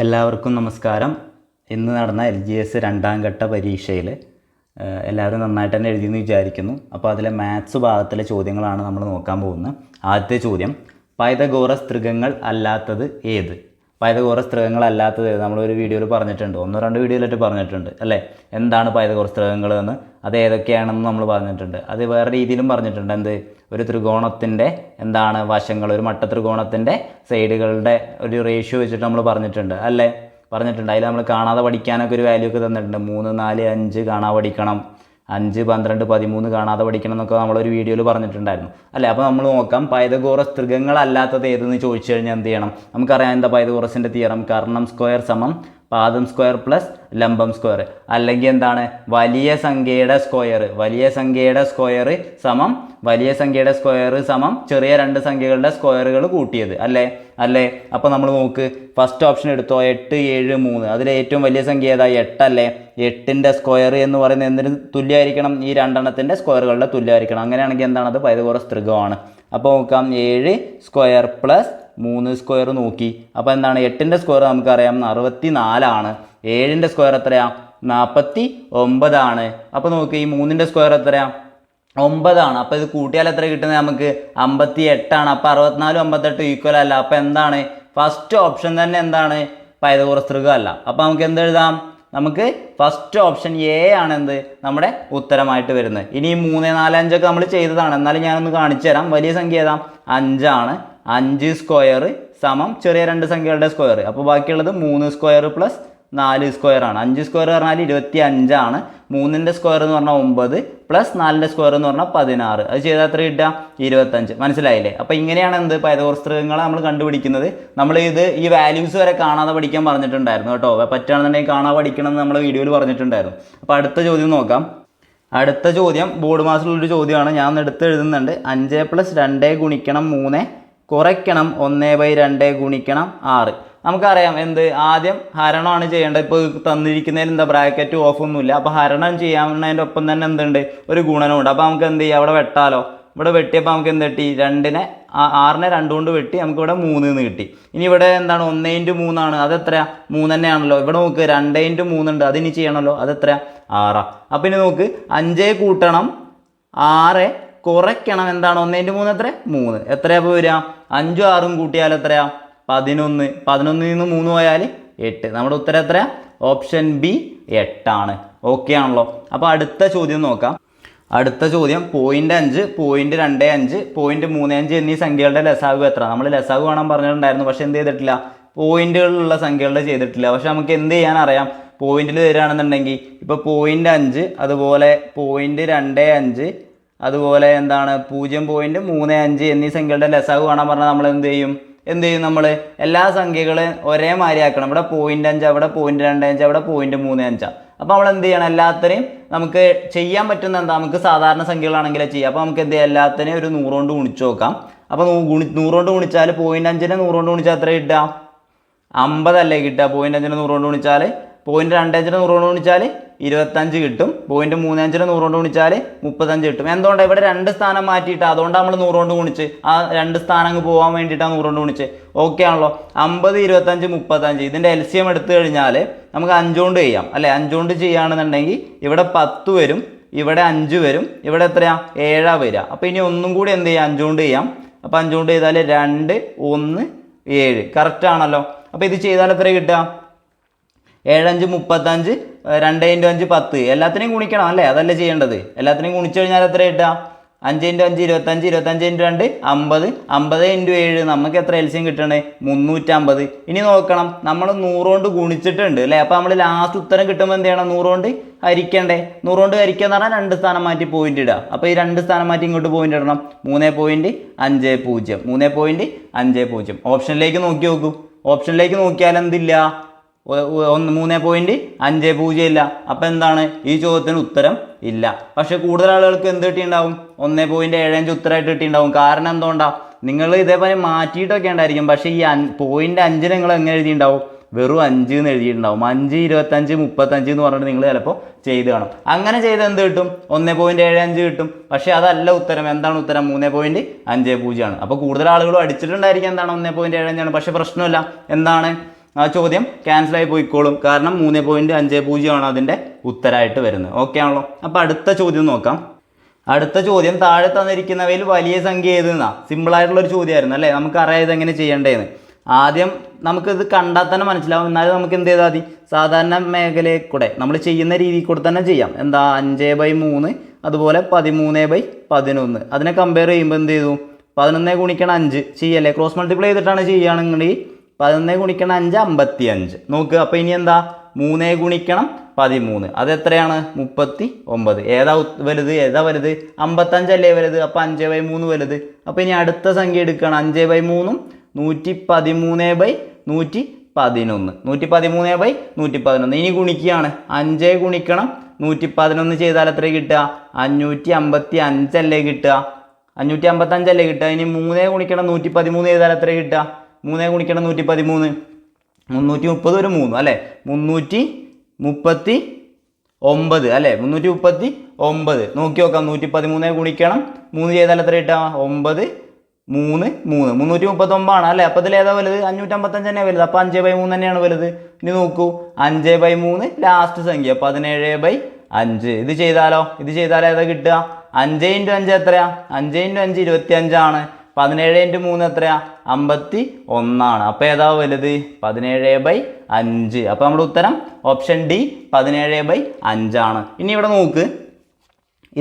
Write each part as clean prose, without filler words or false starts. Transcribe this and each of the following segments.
എല്ലാവർക്കും നമസ്കാരം. ഇന്ന് നടന്ന LGS രണ്ടാം ഘട്ട പരീക്ഷയിൽ എല്ലാവരും നന്നായിട്ട് തന്നെ എഴുതിയെന്ന് വിചാരിക്കുന്നു. അപ്പോൾ അതിലെ മാത്സ് ഭാഗത്തിലെ ചോദ്യങ്ങളാണ് നമ്മൾ നോക്കാൻ പോകുന്നത്. ആദ്യത്തെ ചോദ്യം, പൈതഗോറസ് ത്രികങ്ങൾ അല്ലാത്തത് ഏത്? പൈതഗോറസ് ത്രികങ്ങൾ അല്ലാത്തത് ഏത്? നമ്മളൊരു വീഡിയോയിൽ പറഞ്ഞിട്ടുണ്ട്, ഒന്നോ രണ്ടോ വീഡിയോയിലായിട്ട് പറഞ്ഞിട്ടുണ്ട് അല്ലേ, എന്താണ് പൈതഗോറസ് ത്രികങ്ങൾ എന്ന്, അത് ഏതൊക്കെയാണെന്ന് നമ്മൾ പറഞ്ഞിട്ടുണ്ട്. അത് വേറെ രീതിയിലും പറഞ്ഞിട്ടുണ്ട്. എന്ത്, ഒരു ത്രികോണത്തിൻ്റെ എന്താണ് വശങ്ങൾ, ഒരു മട്ട ത്രികോണത്തിൻ്റെ സൈഡുകളുടെ ഒരു റേഷ്യോ വെച്ചിട്ട് നമ്മൾ പറഞ്ഞിട്ടുണ്ട് അല്ലേ, പറഞ്ഞിട്ടുണ്ട്. അതിൽ നമ്മൾ കാണാതെ പഠിക്കാനൊക്കെ ഒരു വാല്യൂ ഒക്കെ തന്നിട്ടുണ്ട്. 3, 4, 5 കാണാതെ പഠിക്കണം, 5, 12, 13 കാണാതെ പഠിക്കണം എന്നൊക്കെ നമ്മളൊരു വീഡിയോയിൽ പറഞ്ഞിട്ടുണ്ടായിരുന്നു അല്ലേ. അപ്പോൾ നമ്മൾ നോക്കാം, പൈതഗോറസ് ത്രികങ്ങൾ അല്ലാത്തത് ഏതെന്ന് ചോദിച്ചു കഴിഞ്ഞാൽ എന്ത് ചെയ്യണം? നമുക്കറിയാം എന്താ പൈതഗോറസിൻ്റെ തിയറം, കർണം സ്ക്വയർ സമം പാദം സ്ക്വയർ പ്ലസ് ലംബം സ്ക്വയർ, അല്ലെങ്കിൽ എന്താണ് വലിയ സംഖ്യയുടെ സ്ക്വയർ, വലിയ സംഖ്യയുടെ സ്ക്വയർ സമം വലിയ സംഖ്യയുടെ സ്ക്വയർ സമം ചെറിയ രണ്ട് സംഖ്യകളുടെ സ്ക്വയറുകൾ കൂട്ടിയത് അല്ലേ അല്ലേ. അപ്പോൾ നമ്മൾ നോക്ക്, ഫസ്റ്റ് ഓപ്ഷൻ എടുത്തോ, 8, 7, 3. അതിൽ ഏറ്റവും വലിയ സംഖ്യ ഏതാ? 8 അല്ലേ. 8ൻ്റെ സ്ക്വയർ എന്ന് പറയുന്നത് എന്തിന് തുല്യമായിരിക്കണം? ഈ രണ്ടെണ്ണത്തിൻ്റെ സ്ക്വയറുകളുടെ തുല്യമായിരിക്കണം. അങ്ങനെയാണെങ്കിൽ എന്താണ്? അത് പൈതഗോറസ് ത്രികമാണ്. അപ്പോൾ നോക്കാം, 7 സ്ക്വയർ പ്ലസ് 3 സ്ക്വയർ നോക്കി. അപ്പോൾ എന്താണ്? 8ൻ്റെ സ്ക്വയർ നമുക്കറിയാം 64 ആണ്. 7ൻ്റെ സ്ക്വയർ എത്രയാണ്? 49 ആണ്. അപ്പോൾ നോക്ക്, ഈ 3ൻ്റെ സ്ക്വയർ എത്രയാണ്? 9 ആണ്. അപ്പോൾ ഇത് കൂട്ടിയാൽ എത്ര കിട്ടുന്നത് നമുക്ക്? 58 ആണ്. അപ്പോൾ 64, 58 ഈക്വൽ അല്ല. അപ്പോൾ എന്താണ്? ഫസ്റ്റ് ഓപ്ഷൻ തന്നെ എന്താണ്? പൈതഗോറസ് ത്രികം അല്ല. അപ്പോൾ നമുക്ക് എന്ത് എഴുതാം? നമുക്ക് ഫസ്റ്റ് ഓപ്ഷൻ എ ആണ് എന്ത് നമ്മുടെ ഉത്തരമായിട്ട് വരുന്നത്. ഇനി 3, 4, 5 ഒക്കെ നമ്മൾ ചെയ്തതാണ്, എന്നാലും ഞാനൊന്ന് കാണിച്ചു തരാം. വലിയ സംഖ്യ ഏതാ? 5 ആണ്. 5 സ്ക്വയർ സമം ചെറിയ രണ്ട് സംഖ്യകളുടെ സ്ക്വയർ. അപ്പോൾ ബാക്കിയുള്ളത് 3 സ്ക്വയർ പ്ലസ് 4 സ്ക്വയർ ആണ്. 5 സ്ക്വയർ പറഞ്ഞാൽ 25 ആണ്. 3ൻ്റെ സ്ക്വയർ എന്ന് പറഞ്ഞാൽ 9 പ്ലസ് 4ൻ്റെ സ്ക്വയർ എന്ന് പറഞ്ഞാൽ 16. അത് ചെയ്താൽ എത്ര കിട്ടുക? 25. മനസ്സിലായില്ലേ? അപ്പോൾ ഇങ്ങനെയാണ് എന്ത് പൈതഗോറസ് ത്രികങ്ങളെ നമ്മൾ കണ്ടുപിടിക്കുന്നത്. നമ്മൾ ഈ വാല്യൂസ് വരെ കാണാതെ പഠിക്കാൻ പറഞ്ഞിട്ടുണ്ടായിരുന്നു കേട്ടോ. പറ്റുകയാണെന്നുണ്ടെങ്കിൽ കാണാതെ പഠിക്കണം എന്ന് നമ്മൾ വീഡിയോയിൽ പറഞ്ഞിട്ടുണ്ടായിരുന്നു. അപ്പോൾ അടുത്ത ചോദ്യം നോക്കാം. അടുത്ത ചോദ്യം ബോർഡ് മാസിലുള്ളൊരു ചോദ്യമാണ്, ഞാൻ എടുത്ത് എഴുതുന്നുണ്ട്. 5 + 2 ഗുണിക്കണം 3 കുറയ്ക്കണം 1/2 ഗുണിക്കണം 6. നമുക്കറിയാം എന്ത്, ആദ്യം ഹരണമാണ് ചെയ്യേണ്ടത്. ഇപ്പോൾ തന്നിരിക്കുന്നതിൽ എന്താ ബ്രാക്കറ്റ് ഓഫ് ഒന്നുമില്ല. അപ്പോൾ ഹരണം ചെയ്യാവുന്നതിൻ്റെ ഒപ്പം തന്നെ എന്തുണ്ട്? ഒരു ഗുണനമുണ്ട്. അപ്പോൾ നമുക്ക് എന്ത് ചെയ്യാം? അവിടെ വെട്ടാലോ. ഇവിടെ വെട്ടിയപ്പോൾ നമുക്ക് എന്ത് കിട്ടി? 2നെ 6നെ 2 കൊണ്ട് വെട്ടി, നമുക്കിവിടെ 3 എന്ന് കിട്ടി. ഇനി ഇവിടെ എന്താണ്? 1/3 ആണ്. അതെത്രയാ? 3 തന്നെയാണല്ലോ. ഇവിടെ നോക്ക്, 2/3 ഉണ്ട്, അതിനി ചെയ്യണമല്ലോ. അതെത്രയാ? 6. അപ്പം ഇനി നോക്ക്, 5 കൂട്ടണം 6 കുറയ്ക്കണം എന്താണ്? 1/3 എത്ര? 3. എത്രയാപ്പോൾ വരിക? 5ഉം 6ഉം കൂട്ടിയാൽ എത്രയാ? 11. 11ൽ നിന്ന് 3 പോയാൽ 8. നമ്മുടെ ഉത്തരം എത്രയാ? ഓപ്ഷൻ ബി 8 ആണ്. ഓക്കെ ആണല്ലോ. അപ്പോൾ അടുത്ത ചോദ്യം നോക്കാം. അടുത്ത ചോദ്യം 0.5, 0.25, 0.35 എന്നീ സംഖ്യകളുടെ ലസാഗു എത്ര? നമ്മൾ ലസാഗു കാണാൻ പറഞ്ഞിട്ടുണ്ടായിരുന്നു, പക്ഷെ എന്ത് ചെയ്തിട്ടില്ല? പോയിന്റുകളുള്ള സംഖ്യകളുടെ ചെയ്തിട്ടില്ല. പക്ഷെ നമുക്ക് എന്ത് ചെയ്യാൻ അറിയാം? പോയിന്റിൽ തരികയാണെന്നുണ്ടെങ്കിൽ ഇപ്പോൾ 0.5, അതുപോലെ 0.25, അതുപോലെ എന്താണ് 0.35 എന്നീ സംഖ്യകളുടെ ലസാഗു കാണാൻ പറഞ്ഞാൽ നമ്മൾ എന്ത് ചെയ്യും? നമ്മൾ എല്ലാ സംഖ്യകളും ഒരേ മാതിരി ആക്കണം. ഇവിടെ 0.5, അവിടെ 0.25, അവിടെ 0.35. അപ്പോൾ നമ്മൾ എന്ത് ചെയ്യണം? എല്ലാത്തിനെയും നമുക്ക് ചെയ്യാൻ പറ്റുന്ന എന്താ? നമുക്ക് സാധാരണ സംഖ്യകളാണെങ്കിലേ ചെയ്യാം. അപ്പോൾ നമുക്ക് എന്ത് ചെയ്യാം? എല്ലാത്തിനെയും ഒരു 100 കൊണ്ട് ഗുണിച്ച് നോക്കാം. അപ്പോൾ 100 കൊണ്ട് ഗുണിച്ചാൽ 0.5നെ 100 കൊണ്ട് ഗുണിച്ചാൽ എത്ര കിട്ടുക? 50 അല്ലേ കിട്ടുക? 0.5നെ 100 കൊണ്ട് ഗുണിച്ചാൽ 0.25നെ 100 കൊണ്ട് ഗുണിച്ചാൽ 25 കിട്ടും. 0.35നെ 100 കൊണ്ട് ഗുണിച്ചാൽ 35 കിട്ടും. എന്തുകൊണ്ടാണ്? ഇവിടെ 2 സ്ഥാനം മാറ്റിയിട്ട്, അതുകൊണ്ടാണ് നമ്മൾ 100 കൊണ്ട് ഗുണിച്ച്, ആ 2 സ്ഥാനം അങ്ങ് പോകാൻ വേണ്ടിയിട്ടാണ് 100 കൊണ്ട് ഗുണിച്ച്. ഓക്കെ ആണല്ലോ. 50, 25, 35 ഇതിൻ്റെ LCM എടുത്തു കഴിഞ്ഞാൽ നമുക്ക് 5 കൊണ്ട് ചെയ്യാം അല്ലേ. 5 കൊണ്ട് ചെയ്യുകയാണെന്നുണ്ടെങ്കിൽ ഇവിടെ 10 വരും, ഇവിടെ 5 വരും, ഇവിടെ എത്രയാ? 7 വരിക. അപ്പോൾ ഇനി ഒന്നും കൂടി എന്ത് ചെയ്യാം? 5 കൊണ്ട് ചെയ്യാം. അപ്പോൾ 5 കൊണ്ട് ചെയ്താൽ 2, 1, 7 കറക്റ്റ് ആണല്ലോ. അപ്പോൾ ഇത് ചെയ്താൽ എത്ര കിട്ടുക? 7, 5, 35, 2 × 5 10. എല്ലാത്തിനെയും ഗുണിക്കണം അല്ലേ, അതല്ലേ ചെയ്യേണ്ടത്. എല്ലാത്തിനെയും ഗുണിച്ചു കഴിഞ്ഞാൽ എത്ര കിട്ടുക? 5 × 5 25, 25 × 2 50, 50 × 7 നമുക്ക് എത്ര LCM കിട്ടണേ? 350. ഇനി നോക്കണം, നമ്മൾ 100 കൊണ്ട് ഗുണിച്ചിട്ടുണ്ട് അല്ലേ. അപ്പോൾ നമ്മൾ ലാസ്റ്റ് ഉത്തരം കിട്ടുമ്പോൾ എന്ത് ചെയ്യണം? 100 കൊണ്ട് ഹരിക്കണ്ടേ. 100 കൊണ്ട് ഹരിക്കുക എന്ന് പറഞ്ഞാൽ 2 സ്ഥാനം മാറ്റി പോയിന്റ് ഇടുക. അപ്പോൾ ഈ 2 സ്ഥാനം മാറ്റി ഇങ്ങോട്ട് പോയിന്റ് ഇടണം. 3.50, 3.50. ഓപ്ഷനിലേക്ക് നോക്കി നോക്കൂ. ഓപ്ഷനിലേക്ക് നോക്കിയാൽ എന്തില്ല? 3.50 ഇല്ല. അപ്പം എന്താണ്? ഈ ചോദ്യത്തിന് ഉത്തരം ഇല്ല. പക്ഷെ കൂടുതൽ ആളുകൾക്ക് എന്ത് കിട്ടിയിട്ടുണ്ടാവും? 1.75 ഉത്തരമായിട്ട് കിട്ടിയിട്ടുണ്ടാവും. കാരണം എന്തുകൊണ്ടാണ്? നിങ്ങൾ ഇതേപോലെ മാറ്റിയിട്ടൊക്കെ ഉണ്ടായിരിക്കും. പക്ഷേ ഈ 0.5 നിങ്ങൾ എങ്ങനെ എഴുതിയിട്ടുണ്ടാവും? വെറും 5 എന്ന് എഴുതിയിട്ടുണ്ടാവും. 5, 25, 35 എന്ന് പറഞ്ഞിട്ട് നിങ്ങൾ ചിലപ്പോൾ ചെയ്ത് കാണും. അങ്ങനെ ചെയ്ത് എന്ത് കിട്ടും? 1.75 കിട്ടും. പക്ഷേ അതല്ല ഉത്തരം. എന്താണ് ഉത്തരം? 3.50 ആണ്. അപ്പോൾ കൂടുതൽ ആളുകളും അടിച്ചിട്ടുണ്ടായിരിക്കും എന്താണ്? 1.75 ആണ്. പക്ഷേ പ്രശ്നമില്ല. എന്താണ്? ആ ചോദ്യം ക്യാൻസലായി പോയിക്കോളും. കാരണം 3.50 അതിൻ്റെ ഉത്തരമായിട്ട് വരുന്നത്. ഓക്കെ ആണല്ലോ. അപ്പോൾ അടുത്ത ചോദ്യം നോക്കാം. അടുത്ത ചോദ്യം താഴെ തന്നിരിക്കുന്നവയിൽ വലിയ സംഖ്യ ഏതെന്നാ. സിമ്പിളായിട്ടുള്ളൊരു ചോദ്യമായിരുന്നു അല്ലേ. നമുക്കറിയാം ഇതെങ്ങനെ ചെയ്യേണ്ടതെന്ന്. ആദ്യം നമുക്കിത് കണ്ടാൽ തന്നെ മനസ്സിലാവും. എന്നാലും നമുക്ക് എന്ത് ചെയ്താൽ മതി, സാധാരണ മേഖലയിൽ കൂടെ നമ്മൾ ചെയ്യുന്ന രീതിയിൽ കൂടെ തന്നെ ചെയ്യാം. എന്താ 5/3 അതുപോലെ 13/11 അതിനെ കമ്പയർ ചെയ്യുമ്പോൾ എന്ത് ചെയ്തു, 11 ഗുണിക്കണം 5 ചെയ്യല്ലേ, ക്രോസ് മൾട്ടിപ്ലൈ ചെയ്തിട്ടാണ് ചെയ്യുകയാണെങ്കിൽ 11 ഗുണിക്കണം 5 55. നോക്കുക. അപ്പോൾ ഇനി എന്താ 3 ഗുണിക്കണം 13 അതെത്രയാണ് 39. ഏതാ വലുത്, ഏതാ വലുത്, 55 അല്ലേ വലുത്. അപ്പോൾ 5/3 വലുത്. അപ്പോൾ ഇനി അടുത്ത സംഖ്യ എടുക്കുകയാണ്. 5/3 113/111 113/111. ഇനി ഗുണിക്കുകയാണ്. 5 ഗുണിക്കണം 111 ചെയ്താൽ എത്ര കിട്ടുക, 555 അല്ലേ കിട്ടുക, 555 അല്ലേ കിട്ടുക. ഇനി 3 ഗുണിക്കണം 113 ചെയ്താൽ എത്ര കിട്ടുക, 3 ഗുണിക്കണം 113 330 ഒരു 3 അല്ലേ, 339 അല്ലേ, 339. നോക്കി നോക്കാം. 113 ഗുണിക്കണം 3 ചെയ്താൽ എത്ര കിട്ടുക, 9 3 3 339 അല്ലേ. അപ്പോൾ ഇതിൽ ഏതാ വലുത്, 555 തന്നെയാണ് വലുത്. അപ്പോൾ 5/3 തന്നെയാണ് വലുത്. ഇനി നോക്കൂ, 5/3 ലാസ്റ്റ് സംഖ്യ 17/5. ഇത് ചെയ്താലോ, ഇത് ചെയ്താൽ ഏതാ കിട്ടുക, 5 × 5 എത്രയാ, 5 × 5 25 ആണ്. 17 × 3 എത്രയാ, 51 ആണ്. അപ്പോൾ ഏതാ വലുത്, 17/5. അപ്പോൾ നമ്മുടെ ഉത്തരം ഓപ്ഷൻ ഡി 17/5 ആണ്. ഇനി ഇവിടെ നോക്ക്,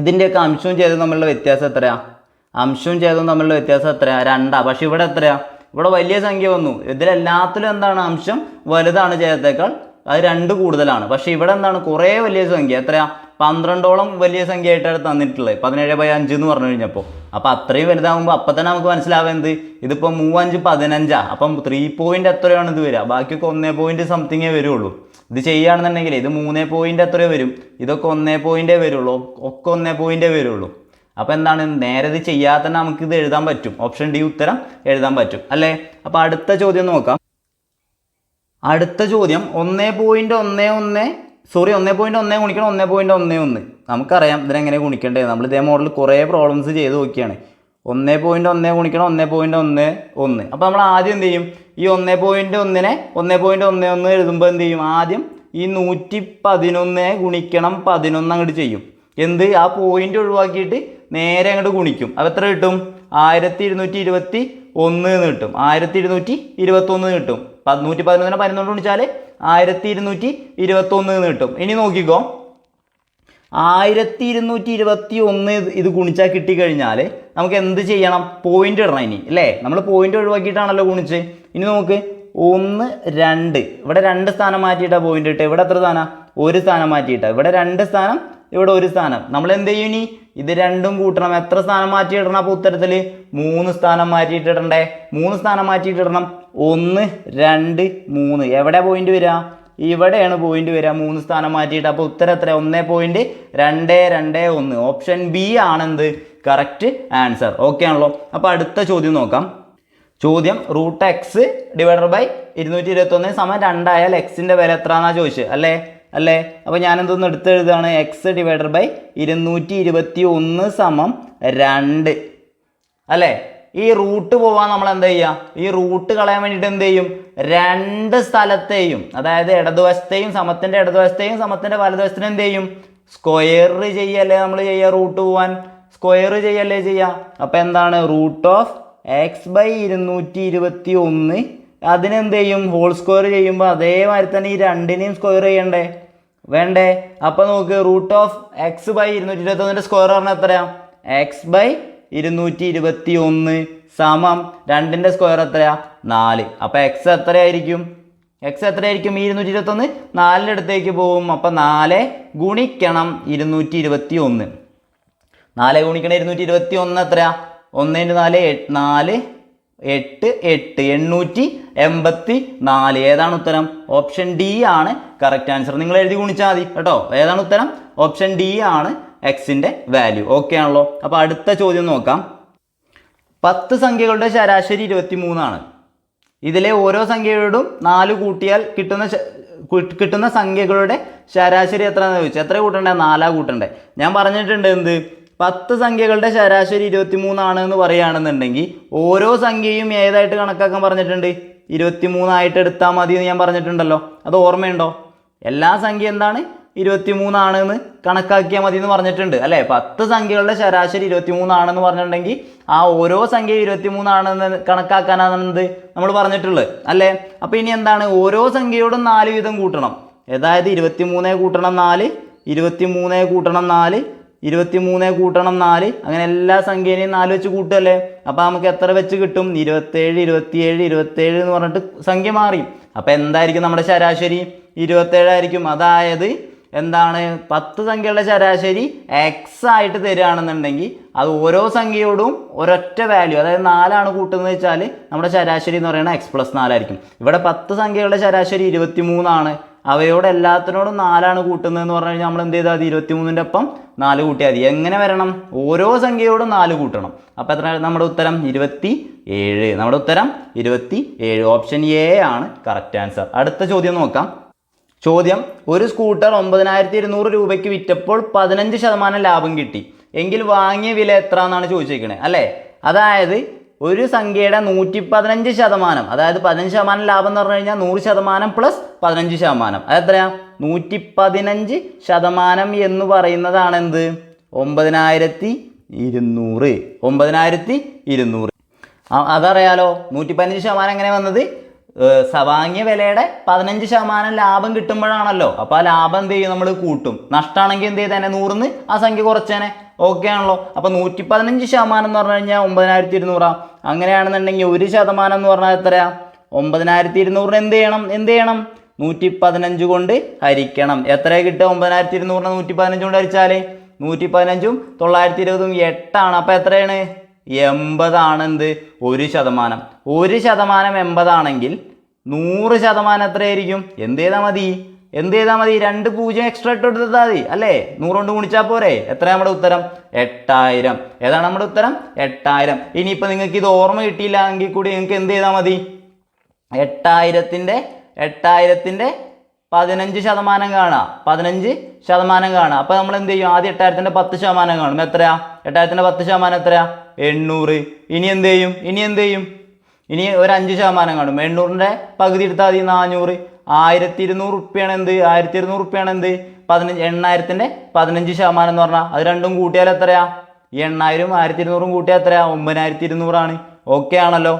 ഇതിൻ്റെയൊക്കെ അംശവും ചെയ്തതും തമ്മിലുള്ള വ്യത്യാസം എത്രയാ, അംശവും ചെയ്തതും തമ്മിലുള്ള വ്യത്യാസം എത്രയാ, 2. പക്ഷെ ഇവിടെ എത്രയാ, ഇവിടെ വലിയ സംഖ്യ വന്നു. ഇതിലെല്ലാത്തിലും എന്താണ് അംശം വലുതാണ് ചെയ്തത്തേക്കാൾ, അത് 2 കൂടുതലാണ്. പക്ഷെ ഇവിടെ എന്താണ് കുറേ വലിയ സംഖ്യ, എത്രയാ 12ഓളം വലിയ സംഖ്യ ആയിട്ടാണ് തന്നിട്ടുള്ളത് 17/5 എന്ന് പറഞ്ഞു കഴിഞ്ഞപ്പോൾ. അപ്പോൾ അത്രയും വലുതാകുമ്പോൾ അപ്പം തന്നെ നമുക്ക് മനസ്സിലാവുക എന്ത്, ഇതിപ്പോൾ 3 5 15. അപ്പം 3 പോയിന്റ് എത്രയാണ് ഇത് വരിക, ബാക്കിയൊക്കെ 1 പോയിന്റ് സംതിങ്ങേ വരുള്ളൂ. ഇത് ചെയ്യുകയാണെന്നുണ്ടെങ്കിൽ ഇത് 3 പോയിന്റ് എത്രയോ വരും, ഇതൊക്കെ 1 പോയിന്റേ വരുള്ളൂ, ഒക്കെ 1 പോയിന്റേ വരുള്ളൂ. അപ്പോൾ എന്താണ്, നേരെ ഇത് ചെയ്യാതെ തന്നെ നമുക്കിത് എഴുതാൻ പറ്റും. ഓപ്ഷൻ ഡി ഉത്തരം എഴുതാൻ പറ്റും അല്ലേ. അപ്പോൾ അടുത്ത ചോദ്യം നോക്കാം. അടുത്ത ചോദ്യം 1.11 ഗുണിക്കണം 1.11. നമുക്കറിയാം ഇതിനെങ്ങനെ ഗുണിക്കേണ്ടത്. നമ്മൾ ഇതേ മോഡൽ കുറേ പ്രോബ്ലംസ് ചെയ്ത് നോക്കിയാണ്. 1.1 ഗുണിക്കണം 1.11. അപ്പോൾ നമ്മൾ ആദ്യം എന്ത് ചെയ്യും, ഈ 1.1നെ 1.11 എഴുതുമ്പോൾ എന്ത് ചെയ്യും, ആദ്യം ഈ 111 ഗുണിക്കണം 11 അങ്ങോട്ട് ചെയ്യും. എന്ത്, ആ പോയിന്റ് ഒഴിവാക്കിയിട്ട് നേരെ അങ്ങോട്ട് ഗുണിക്കും. അപ്പോൾ എത്ര കിട്ടും, 1221 എന്ന് കിട്ടും, 1221 കിട്ടും. 111 12 ഗുണിച്ചാൽ 1221 എന്ന് കിട്ടും. ഇനി നോക്കിക്കോ, 1221 ഇത് ഗുണിച്ചാൽ കിട്ടിക്കഴിഞ്ഞാൽ നമുക്ക് എന്ത് ചെയ്യണം, പോയിന്റ് ഇടണം ഇനി അല്ലേ. നമ്മൾ പോയിന്റ് ഒഴിവാക്കിയിട്ടാണല്ലോ ഗുണിച്ച്. ഇനി നമുക്ക് 1 2 ഇവിടെ 2 സ്ഥാനം മാറ്റിയിട്ടാണ് പോയിന്റ് ഇട്ട്. ഇവിടെ എത്ര സ്ഥാനം, 1 സ്ഥാനം മാറ്റിയിട്ടാണ്. ഇവിടെ 2 സ്ഥാനം, ഇവിടെ 1 സ്ഥാനം. നമ്മൾ എന്ത് ചെയ്യും, ഇനി ഇത് രണ്ടും കൂട്ടണം. എത്ര സ്ഥാനം മാറ്റിയിടണം, അപ്പോൾ ഉത്തരത്തിൽ 3 സ്ഥാനം മാറ്റിയിട്ടിടണ്ടേ, 3 സ്ഥാനം മാറ്റിയിട്ടിടണം. 1 2 3 എവിടെ പോയിന്റ് വരിക, ഇവിടെയാണ് പോയിന്റ് വരിക, 3 സ്ഥാനം മാറ്റിയിട്ട്. അപ്പോൾ ഉത്തരം എത്ര, 1.221. ഓപ്ഷൻ ബി ആണെന്ത് കറക്റ്റ് ആൻസർ. ഓക്കെ ആണല്ലോ. അപ്പോൾ അടുത്ത ചോദ്യം നോക്കാം. ചോദ്യം √x / 221 = 2 ആയാൽ എക്സിൻ്റെ വില എത്ര എന്നാണ് ചോദിച്ചത് അല്ലേ. അപ്പോൾ ഞാനെന്തൊന്ന് എടുത്തെഴുതാണ്, x / 221 = 2 അല്ലേ. ഈ റൂട്ട് പോവാൻ നമ്മൾ എന്താ ചെയ്യുക, ഈ റൂട്ട് കളയാൻ വേണ്ടിയിട്ട് എന്ത് ചെയ്യും, 2 സ്ഥലത്തെയും, അതായത് ഇടതുവശത്തെയും സമത്തിൻ്റെ ഇടതുവശത്തെയും സമത്തിൻ്റെ വലതുവശത്തിനും എന്ത് ചെയ്യും, സ്ക്വയർ ചെയ്യല്ലേ നമ്മൾ ചെയ്യുക. റൂട്ട് പോവാൻ സ്ക്വയർ ചെയ്യല്ലേ ചെയ്യുക. അപ്പോൾ എന്താണ്, √x / 221 അതിനെന്ത് ചെയ്യും, ഹോൾ സ്ക്വയർ ചെയ്യുമ്പോൾ അതേമാതിരി തന്നെ ഈ 2നെയും സ്ക്വയർ ചെയ്യണ്ടേ, വേണ്ടേ. അപ്പോൾ നോക്ക്, √x / 221 സ്ക്വയർ പറഞ്ഞാൽ എത്രയാ, x / 221 സമം 2ൻ്റെ സ്ക്വയർ എത്രയാ, 4. അപ്പോൾ x എത്രയായിരിക്കും, ഈ 221 4ൻ്റെ അടുത്തേക്ക് പോകും. അപ്പോൾ 4 ഗുണിക്കണം 221. 4 ഗുണിക്കണം 221 എത്രയാ, 1 × 4 8 884. ഏതാണ് ഉത്തരം, ഓപ്ഷൻ ഡി ആണ് കറക്റ്റ് ആൻസർ. നിങ്ങൾ എഴുതി ഗുണിച്ചാൽ മതി കേട്ടോ. ഏതാണ് ഉത്തരം, ഓപ്ഷൻ ഡി ആണ് എക്സിൻ്റെ വാല്യൂ. ഓക്കെ ആണല്ലോ. അപ്പോൾ അടുത്ത ചോദ്യം നോക്കാം. 10 സംഖ്യകളുടെ ശരാശരി 23 ആണ്. ഇതിലെ ഓരോ സംഖ്യയോടും 4 കൂട്ടിയാൽ കിട്ടുന്ന സംഖ്യകളുടെ ശരാശരി എത്രയാണെന്ന് ചോദിച്ചാൽ എത്ര കൂട്ടണ്ടേ, 4 കൂട്ടണ്ടേ. ഞാൻ പറഞ്ഞിട്ടുണ്ട് എന്ത്, 10 സംഖ്യകളുടെ ശരാശരി 23 ആണ് എന്ന് പറയുകയാണെന്നുണ്ടെങ്കിൽ ഓരോ സംഖ്യയും ഏതായിട്ട് കണക്കാക്കാൻ പറഞ്ഞിട്ടുണ്ട്, 23 എടുത്താൽ മതി എന്ന് ഞാൻ പറഞ്ഞിട്ടുണ്ടല്ലോ. അത് ഓർമ്മയുണ്ടോ? എല്ലാ സംഖ്യ എന്താണ് 23 എന്ന് കണക്കാക്കിയാൽ മതി എന്ന് പറഞ്ഞിട്ടുണ്ട് അല്ലേ. 10 സംഖ്യകളുടെ ശരാശരി 23 പറഞ്ഞിട്ടുണ്ടെങ്കിൽ ആ ഓരോ സംഖ്യ 23 കണക്കാക്കാനാണ് എന്ത് നമ്മൾ പറഞ്ഞിട്ടുള്ളത് അല്ലേ. അപ്പോൾ ഇനി എന്താണ്, ഓരോ സംഖ്യയോടും 4 വീതം കൂട്ടണം. അതായത് 23 കൂട്ടണം 4, 23 കൂട്ടണം 4, 23 കൂട്ടണം 4, അങ്ങനെ എല്ലാ സംഖ്യനെയും 4 വെച്ച് കൂട്ടല്ലേ. അപ്പോൾ നമുക്ക് എത്ര വെച്ച് കിട്ടും? 27, 27, 27 എന്ന് പറഞ്ഞിട്ട് സംഖ്യ മാറി. അപ്പോൾ എന്തായിരിക്കും നമ്മുടെ ശരാശരി? 27 ആയിരിക്കും. അതായത് എന്താണ്, 10 സംഖ്യകളുടെ ശരാശരി എക്സ് ആയിട്ട് തരികയാണെന്നുണ്ടെങ്കിൽ അത് ഓരോ സംഖ്യയോടും ഒരൊറ്റ വാല്യൂ, അതായത് 4 കൂട്ടുന്നത് വെച്ചാൽ നമ്മുടെ ശരാശരി എന്ന് പറയുന്നത് x+4 ആയിരിക്കും. ഇവിടെ 10 സംഖ്യകളുടെ ശരാശരി 23, അവയോട് എല്ലാത്തിനോടും 4 കൂട്ടുന്നതെന്ന് പറഞ്ഞു കഴിഞ്ഞാൽ നമ്മൾ എന്ത് ചെയ്താൽ മതി? 23ൻ്റെ ഒപ്പം 4 കൂട്ടിയാൽ മതി. എങ്ങനെ വരണം? ഓരോ സംഖ്യയോടും 4 കൂട്ടണം. അപ്പോൾ എത്ര നമ്മുടെ ഉത്തരം? 27. നമ്മുടെ ഉത്തരം 27. ഓപ്ഷൻ എ ആണ് കറക്റ്റ് ആൻസർ. അടുത്ത ചോദ്യം നോക്കാം. ചോദ്യം, ഒരു സ്കൂട്ടർ 9200 രൂപയ്ക്ക് വിറ്റപ്പോൾ 15% ലാഭം കിട്ടി എങ്കിൽ വാങ്ങിയ വില എത്ര എന്നാണ് ചോദിച്ചിരിക്കുന്നത് അല്ലേ. അതായത് ഒരു സംഖ്യയുടെ 115%, അതായത് 15% ലാഭം എന്ന് പറഞ്ഞു കഴിഞ്ഞാൽ 100% പ്ലസ് 15%, അതെത്രയാ? 115% എന്ന് പറയുന്നതാണ് എന്ത്? 9200. 9200 അതറിയാലോ. 115% എങ്ങനെ വന്നത്? വാങ്ങിയ വിലയുടെ 15% ലാഭം കിട്ടുമ്പോഴാണല്ലോ. അപ്പോൾ ആ ലാഭം എന്ത് ചെയ്യും? നമ്മൾ കൂട്ടും. നഷ്ടമാണെങ്കിൽ എന്ത് ചെയ്തേനെ? 100ന്ന് ആ സംഖ്യ കുറച്ചേനെ. ഓക്കെ ആണല്ലോ. അപ്പോൾ 115% എന്ന് പറഞ്ഞു കഴിഞ്ഞാൽ 9200. അങ്ങനെയാണെന്നുണ്ടെങ്കിൽ 1% എന്ന് പറഞ്ഞാൽ എത്രയാ? 9200 എന്ത് ചെയ്യണം? 115 കൊണ്ട് ഹരിക്കണം. എത്രയാണ് കിട്ടുക? 9200 115 കൊണ്ട് ഹരിച്ചാൽ 115ഉം 920ഉം 8ആണ്. അപ്പോൾ എത്രയാണ്? 80 ആണ് എന്ത്? 1%. 1% 80 ആണെങ്കിൽ 100% എത്രയായിരിക്കും? എന്ത് ചെയ്താൽ മതി? 2 0 എക്സ്ട്രാ ഇട്ട് കൊടുത്താൽ മതി അല്ലേ. 100 കൊണ്ട് ഗുണിച്ചാൽ പോരെ. എത്രയാണ് നമ്മുടെ ഉത്തരം? 8000. ഏതാണ് നമ്മുടെ ഉത്തരം? 8000. ഇനിയിപ്പോൾ നിങ്ങൾക്ക് ഇത് ഓർമ്മ കിട്ടിയില്ല എങ്കിൽ കൂടി നിങ്ങൾക്ക് എന്ത് ചെയ്താൽ മതി? 8000ൻ്റെ 15% കാണുക. 15% കാണുക. അപ്പോൾ നമ്മൾ എന്ത് ചെയ്യും? ആദ്യം 8000ൻ്റെ 10% കാണും. എത്രയാ? 8000ൻ്റെ 10% എത്രയാ? 800. ഇനി എന്ത് ചെയ്യും? ഇനി ഒരു 5% കാണും. 800ൻ്റെ പകുതി എടുത്താൽ മതി 400. 1200 റുപ്യാണ് എന്ത്? 1200 റുപ്യാണ് എന്ത്? 8000ൻ്റെ 15% എന്ന് പറഞ്ഞാൽ അത് രണ്ടും കൂട്ടിയാൽ എത്രയാ? 8000ഉം 1200ഉം കൂട്ടിയാൽ എത്രയാ? 9200 ഓക്കെ ആണല്ലോ.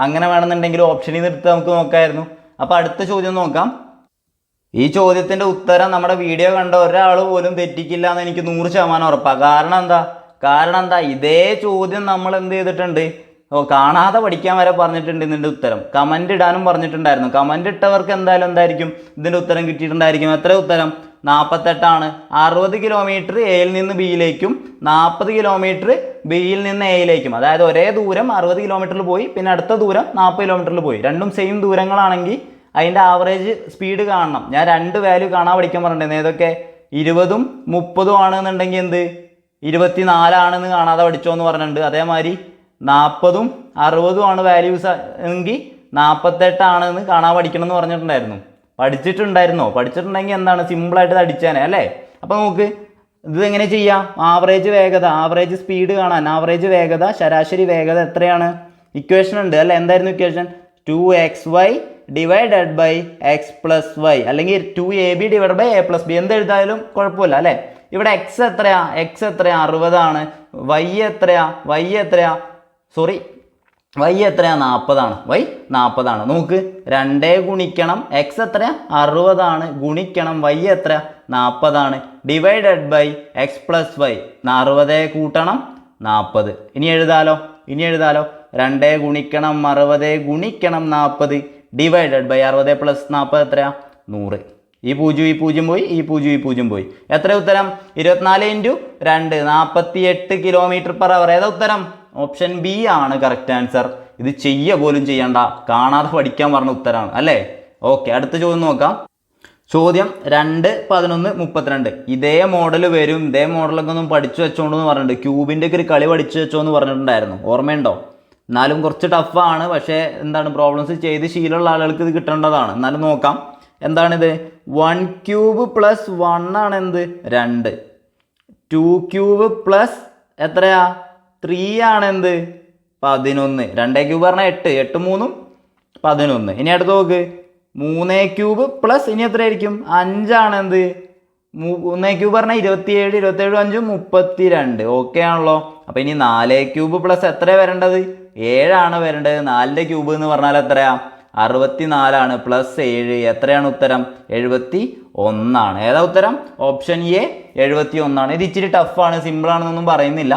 അങ്ങനെ വേണമെന്നുണ്ടെങ്കിൽ ഓപ്ഷനിൽ നിന്ന് എടുത്ത് നമുക്ക് നോക്കാമായിരുന്നു. അപ്പോൾ അടുത്ത ചോദ്യം നോക്കാം. ഈ ചോദ്യത്തിൻ്റെ ഉത്തരം നമ്മുടെ വീഡിയോ കണ്ട ഒരാൾ പോലും തെറ്റിക്കില്ല എന്ന് എനിക്ക് 100% ഉറപ്പാണ്. കാരണം എന്താ? ഇതേ ചോദ്യം നമ്മൾ എന്ത് ചെയ്തിട്ടുണ്ട്? കാണാതെ പഠിക്കാൻ വരെ പറഞ്ഞിട്ടുണ്ട്. ഇതിൻ്റെ ഉത്തരം കമൻ്റ് ഇടാനും പറഞ്ഞിട്ടുണ്ടായിരുന്നു. കമൻ്റ് ഇട്ടവർക്ക് എന്തായിരിക്കും ഇതിൻ്റെ ഉത്തരം കിട്ടിയിട്ടുണ്ടായിരിക്കും. എത്ര ഉത്തരം? 48ആണ്. 60 കിലോമീറ്റർ എയിൽ നിന്ന് ബിയിലേക്കും 40 കിലോമീറ്റർ ബിയിൽ നിന്ന് എയിലേക്കും, അതായത് ഒരേ ദൂരം 60 കിലോമീറ്ററിൽ പോയി, പിന്നെ അടുത്ത ദൂരം 40 കിലോമീറ്ററിൽ പോയി. രണ്ടും സെയിം ദൂരങ്ങളാണെങ്കിൽ അതിൻ്റെ ആവറേജ് സ്പീഡ് കാണണം. ഞാൻ 2 വാല്യൂ കാണാൻ പഠിക്കാൻ പറഞ്ഞിട്ടുണ്ടായിരുന്നു. ഏതൊക്കെ? 20ഉം 30ഉം ആണെന്നുണ്ടെങ്കിൽ എന്ത്? 24 ആണെന്ന് കാണാതെ പഠിച്ചോ എന്ന് പറഞ്ഞിട്ടുണ്ട്. അതേമാതിരി 40ഉം 60ഉം ആണ് വാല്യൂസ് എങ്കിൽ 48 ആണെന്ന് കാണാൻ പഠിക്കണം എന്ന് പറഞ്ഞിട്ടുണ്ടായിരുന്നു. പഠിച്ചിട്ടുണ്ടെങ്കിൽ എന്താണ്? സിമ്പിളായിട്ട് ഇത് അടിച്ചാനേ അല്ലേ. അപ്പോൾ നമുക്ക് ഇത് എങ്ങനെ ചെയ്യാം? ആവറേജ് സ്പീഡ് കാണാൻ ആവറേജ് വേഗത, ശരാശരി വേഗത എത്രയാണ്? ഇക്വേഷൻ ഉണ്ട് അല്ലേ. എന്തായിരുന്നു equation? 2xy divided by x plus y, അല്ലെങ്കിൽ 2ab divide by a plus B. എന്തെഴുതായാലും കുഴപ്പമില്ല അല്ലേ. ഇവിടെ എക്സ് എത്രയാ? 60 ആണ്. വൈ എത്രയാ? 40 ആണ്. y 40 ആണ്. നോക്ക്, 2 ഗുണിക്കണം എക്സ് എത്രയാ? 60 ആണ്, ഗുണിക്കണം y എത്രയാ? 40 ആണ്, divided by x plus y. 60 കൂട്ടണം 40. ഇനി എഴുതാലോ 2 ഗുണിക്കണം 60 ഗുണിക്കണം 40 ഡിവൈഡഡ് ബൈ 60 പ്ലസ് 40 എത്രയാ? 100. ഈ 0 പോയി, ഈ 0 പോയി. എത്ര ഉത്തരം? 24 × 2 48 km/h. ഏതാ ഉത്തരം? ഓപ്ഷൻ ബി ആണ് കറക്റ്റ് ആൻസർ. ഇത് പോലും ചെയ്യണ്ട, കാണാതെ പഠിക്കാൻ പറഞ്ഞ ഉത്തരമാണ് അല്ലേ. ഓക്കെ, അടുത്ത ചോദ്യം നോക്കാം. ചോദ്യം 2, 11, 32. ഇതേ മോഡൽ വരും. ഇതേ മോഡലൊക്കെ ഒന്നും പഠിച്ചു വെച്ചോണ്ടെന്ന് പറഞ്ഞിട്ടുണ്ട്. ക്യൂബിൻ്റെ ഒക്കെ ഒരു കളി പഠിച്ചു വെച്ചോ എന്ന് പറഞ്ഞിട്ടുണ്ടായിരുന്നു. ഓർമ്മയുണ്ടോ? എന്നാലും കുറച്ച് ടഫാണ്. പക്ഷേ എന്താണ്, പ്രോബ്ലംസ് ചെയ്ത് ശീലമുള്ള ആളുകൾക്ക് ഇത് കിട്ടേണ്ടതാണ്. എന്നാലും നോക്കാം. എന്താണിത്? 1 ക്യൂബ് പ്ലസ് 1 ആണ് എന്ത്? 2. 2 ക്യൂബ് പ്ലസ് എത്രയാ? 3 ആണ് എന്ത്? 11. 2 ക്യൂബ് പറഞ്ഞാൽ 8. 8 3 11. ഇനി അടുത്ത് നോക്ക് 3³ പ്ലസ് ഇനി എത്രയായിരിക്കും 5 എന്ത് 3³ പറഞ്ഞാൽ 27, 27 5 32. ഓക്കെ ആണല്ലോ. അപ്പം ഇനി 4³ പ്ലസ് എത്ര വരേണ്ടത് 7 വരേണ്ടത്. 4ന്റെ ക്യൂബ് എന്ന് പറഞ്ഞാൽ എത്രയാ 64 പ്ലസ് 7 എത്രയാണ് ഉത്തരം 71. ഏതാ ഉത്തരം ഓപ്ഷൻ എ 71. ഇത് ഇച്ചിരി ടഫാണ്, സിമ്പിളാണെന്നൊന്നും പറയുന്നില്ല.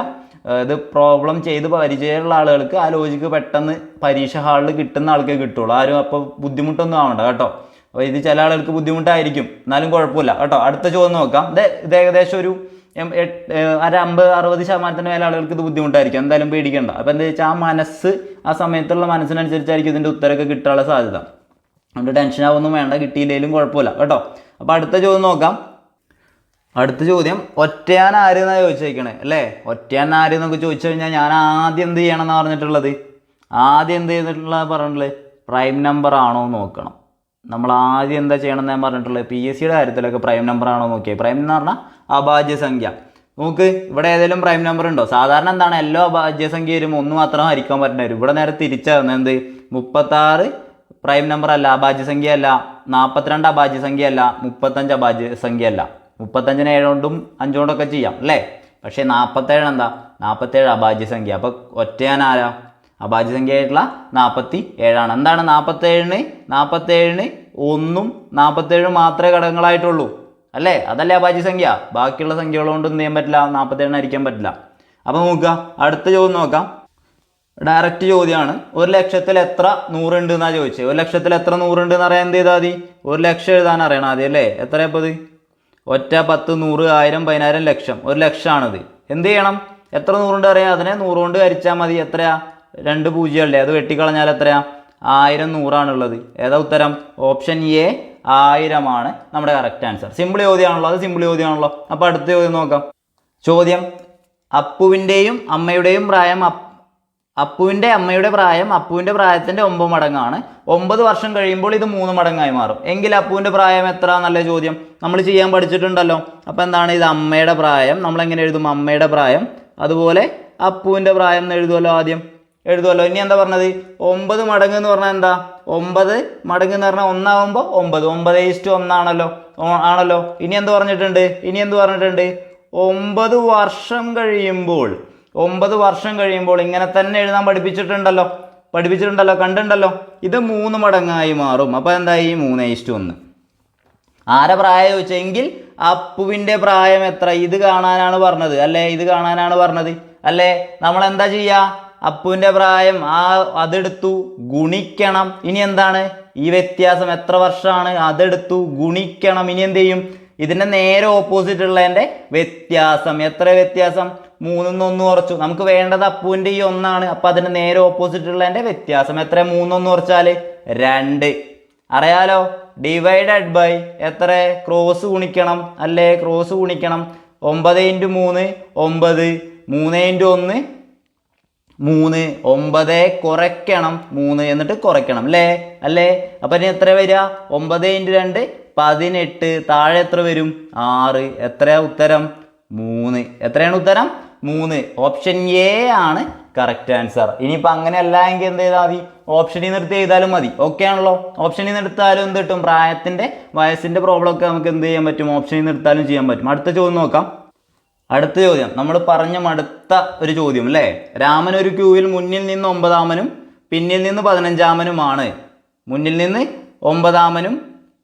ഇത് പ്രോബ്ലം ചെയ്ത് പരിചയമുള്ള ആളുകൾക്ക് ആ ലോജിക്ക് പെട്ടെന്ന് പരീക്ഷ ഹാളിൽ കിട്ടുന്ന ആൾക്കേ കിട്ടുള്ളൂ. ആരും അപ്പോൾ ബുദ്ധിമുട്ടൊന്നും ആവണ്ട കേട്ടോ. അപ്പോൾ ഇത് ചില ആളുകൾക്ക് ബുദ്ധിമുട്ടായിരിക്കും, എന്നാലും കുഴപ്പമില്ല കേട്ടോ. അടുത്ത ചോദ്യം നോക്കാം. ഇത് ഏകദേശം ഒരു 50-60% മേലെ ആളുകൾക്ക് ഇത് ബുദ്ധിമുട്ടായിരിക്കും, എന്തായാലും പേടിക്കേണ്ട. അപ്പോൾ എന്താ വെച്ചാൽ ആ മനസ്സ് ആ സമയത്തുള്ള മനസ്സിനനുസരിച്ചായിരിക്കും ഇതിൻ്റെ ഉത്തരമൊക്കെ കിട്ടാനുള്ള സാധ്യത. അതുകൊണ്ട് ടെൻഷൻ ആവൊന്നും വേണ്ട, കിട്ടിയില്ലെങ്കിലും കുഴപ്പമില്ല കേട്ടോ. അപ്പോൾ അടുത്ത ചോദ്യം നോക്കാം. അടുത്ത ചോദ്യം ഒറ്റയാൻ ആര് എന്നാണ് ചോദിച്ചേക്കണേ അല്ലേ. ഒറ്റയാൻ ആര് എന്നൊക്കെ ചോദിച്ചു കഴിഞ്ഞാൽ ഞാൻ ആദ്യം എന്ത് ചെയ്യണം എന്നാണ് പറഞ്ഞിട്ടുള്ളത്. ആദ്യം എന്ത് ചെയ്തിട്ടുള്ള പറഞ്ഞിട്ടുള്ളത് പ്രൈം നമ്പർ ആണോ എന്ന് നോക്കണം. നമ്മൾ ആദ്യം എന്താ ചെയ്യണം എന്ന് ഞാൻ പറഞ്ഞിട്ടുള്ളത് PSCയുടെ കാര്യത്തിലൊക്കെ പ്രൈം നമ്പർ ആണോ നോക്കിയാൽ. പ്രൈം എന്ന് പറഞ്ഞാൽ അഭാജ്യ സംഖ്യ. നോക്ക് ഇവിടെ ഏതെങ്കിലും പ്രൈം നമ്പർ ഉണ്ടോ. സാധാരണ എന്താണ് എല്ലാ അഭാജ്യ സംഖ്യ വരും 1 മാത്രം ഹരിക്കാൻ പറ്റുന്ന വരും. ഇവിടെ നേരെ തിരിച്ചാണ് എന്ത് 36 പ്രൈം നമ്പർ അല്ല, അഭാജ്യ സംഖ്യ അല്ല. 42 അഭാജ്യ സംഖ്യ അല്ല. 35 അഭാജ്യ സംഖ്യ അല്ല. 35നെ 7 കൊണ്ടും 5 കൊണ്ടൊക്കെ ചെയ്യാം അല്ലേ. പക്ഷേ 47 എന്താ 47 അഭാജ്യ സംഖ്യ. അപ്പോൾ ഒറ്റയാൻ ആരാ അഭാജ്യ സംഖ്യ ആയിട്ടുള്ള 47. എന്താണ് 47ന് 1ഉം 47 മാത്രമേ ഘടകങ്ങളായിട്ടുള്ളൂ അല്ലേ. അതല്ലേ അഭാജ്യ സംഖ്യ. ബാക്കിയുള്ള സംഖ്യകളോണ്ട് എന്ത് ചെയ്യാൻ പറ്റില്ല 47 ഹരിക്കാൻ പറ്റില്ല. അപ്പോൾ നോക്കുക അടുത്ത ചോദ്യം നോക്കാം. ഡയറക്റ്റ് ചോദ്യമാണ്. 1,00,000 എത്ര 100 ഉണ്ട് എന്നാണ് ചോദിച്ചത്. 1,00,000 എത്ര 100 ഉണ്ട് എന്ന് അറിയാൻ എന്ത് ചെയ്താൽ മതി 1,00,000 എഴുതാൻ അറിയണം ആദ്യം അല്ലേ. എത്രയപ്പോൾ ഇത് 1, 10, 100, 1000, 10,000, ലക്ഷം. 1,00,000ആണിത്. എന്ത് ചെയ്യണം എത്ര 100 ഉണ്ട് അറിയാം. അതിനെ 100 കൊണ്ട് ഹരിച്ചാൽ മതി. എത്രയാ 2 0 അല്ലേ. അത് വെട്ടിക്കളഞ്ഞാൽ എത്രയാ 1000 100ആണുള്ളത്. ഏതാ ഉത്തരം ഓപ്ഷൻ എ 1000 നമ്മുടെ കറക്റ്റ് ആൻസർ. സിമ്പിൾ ചോദ്യമാണല്ലോ, അത് സിമ്പിൾ ചോദ്യമാണല്ലോ. അപ്പോൾ അടുത്ത ചോദ്യം നോക്കാം. ചോദ്യം അപ്പുവിൻ്റെയും അമ്മയുടെയും പ്രായം അപ്പുവിൻ്റെ അമ്മയുടെ പ്രായം അപ്പുവിൻ്റെ പ്രായത്തിൻ്റെ 9 മടങ്ങാണ്. 9 വർഷം കഴിയുമ്പോൾ ഇത് 3 മടങ്ങായി മാറും. എങ്കിൽ അപ്പുവിൻ്റെ പ്രായം എത്ര നല്ല ചോദ്യം. നമ്മൾ ചെയ്യാൻ പഠിച്ചിട്ടുണ്ടല്ലോ. അപ്പോൾ എന്താണ് ഇത് അമ്മയുടെ പ്രായം. നമ്മളെങ്ങനെ എഴുതും അമ്മയുടെ പ്രായം. അതുപോലെ അപ്പുവിൻ്റെ പ്രായം എന്ന് എഴുതുമല്ലോ, ആദ്യം എഴുതുമല്ലോ. ഇനി എന്താ പറഞ്ഞത് 9 മടങ്ങ് എന്ന് പറഞ്ഞാൽ എന്താ 9 മടങ്ങ് എന്ന് പറഞ്ഞാൽ 1 ആവുമ്പോൾ 9 9:1 ആണല്ലോ. ഇനി എന്ത് പറഞ്ഞിട്ടുണ്ട് 9 വർഷം കഴിയുമ്പോൾ 9 വർഷം കഴിയുമ്പോൾ ഇങ്ങനെ തന്നെ എഴുതാൻ പഠിപ്പിച്ചിട്ടുണ്ടല്ലോ, കണ്ടിട്ടുണ്ടല്ലോ. ഇത് 3 മടങ്ങായി മാറും. അപ്പോൾ എന്തായി 3:1. ആരെ പ്രായം ചോദിച്ചെങ്കിൽ അപ്പുവിൻ്റെ പ്രായം എത്ര ഇത് കാണാനാണ് പറഞ്ഞത് അല്ലേ. അല്ലേ. നമ്മൾ എന്താ ചെയ്യുക അപ്പുവിൻ്റെ പ്രായം അതെടുത്തു ഗുണിക്കണം. ഇനി എന്താണ് ഈ വ്യത്യാസം എത്ര വർഷമാണ് അതെടുത്തു ഗുണിക്കണം. ഇനി എന്ത് ചെയ്യും ഇതിൻ്റെ നേരെ ഓപ്പോസിറ്റ് ഉള്ളതിൻ്റെ വ്യത്യാസം. എത്ര വ്യത്യാസം 3 1 കുറച്ചു. നമുക്ക് വേണ്ടത് അപ്പുവിൻ്റെ ഈ 1 അപ്പം അതിന് നേരെ ഓപ്പോസിറ്റ് ഉള്ളതിൻ്റെ വ്യത്യാസം എത്ര 3 1 കുറച്ചാൽ 2 അറിയാലോ. ഡിവൈഡഡ് ബൈ എത്ര ക്രോസ് ഗുണിക്കണം അല്ലേ. 9 × 3 9, 3 × 1 3, 9 കുറയ്ക്കണം 3 എന്നിട്ട് കുറയ്ക്കണം അല്ലേ. അപ്പം ഇനി എത്ര വരിക 9 × 2 18. താഴെ എത്ര വരും 6. എത്രയാ ഉത്തരം 3. എത്രയാണ് ഉത്തരം 3. ഓപ്ഷൻ എ ആണ് കറക്റ്റ് ആൻസർ. ഇനിയിപ്പോൾ അങ്ങനെ അല്ല എങ്കിൽ എന്ത് ചെയ്താൽ മതി ഓപ്ഷനിൽ നിന്ന് എടുത്ത് ചെയ്താലും മതി. ഓക്കെ ആണല്ലോ. ഓപ്ഷനിൽ നിന്ന് എടുത്താലും എന്ത് കിട്ടും വയസ്സിൻ്റെ പ്രോബ്ലം ഒക്കെ നമുക്ക് എന്ത് ചെയ്യാൻ പറ്റും ഓപ്ഷനിൽ നിന്ന് എടുത്താലും ചെയ്യാൻ പറ്റും. അടുത്ത ചോദ്യം നോക്കാം. അടുത്ത ചോദ്യം നമ്മൾ പറഞ്ഞ മടുത്ത ഒരു ചോദ്യം അല്ലേ. രാമൻ ഒരു ക്യൂവിൽ മുന്നിൽ നിന്ന് 9-ാമനും പിന്നിൽ നിന്ന് 15-ാമനുമാണ്. മുന്നിൽ നിന്ന് 9-ാമനും